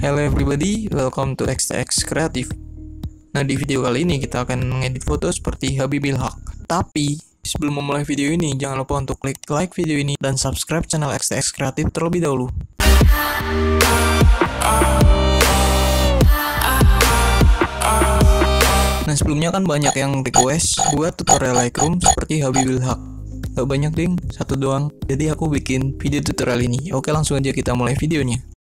Hello everybody, welcome to XTX Kreatif. Nah, di video kali ini kita akan mengedit foto seperti Habibilhaq. Tapi, sebelum memulai video ini, jangan lupa untuk klik like video ini dan subscribe channel XTX Kreatif terlebih dahulu. Nah, sebelumnya kan banyak yang request buat tutorial Lightroom seperti Habibilhaq. Gak banyak ding, satu doang. Jadi aku bikin video tutorial ini. Oke, langsung aja kita mulai videonya.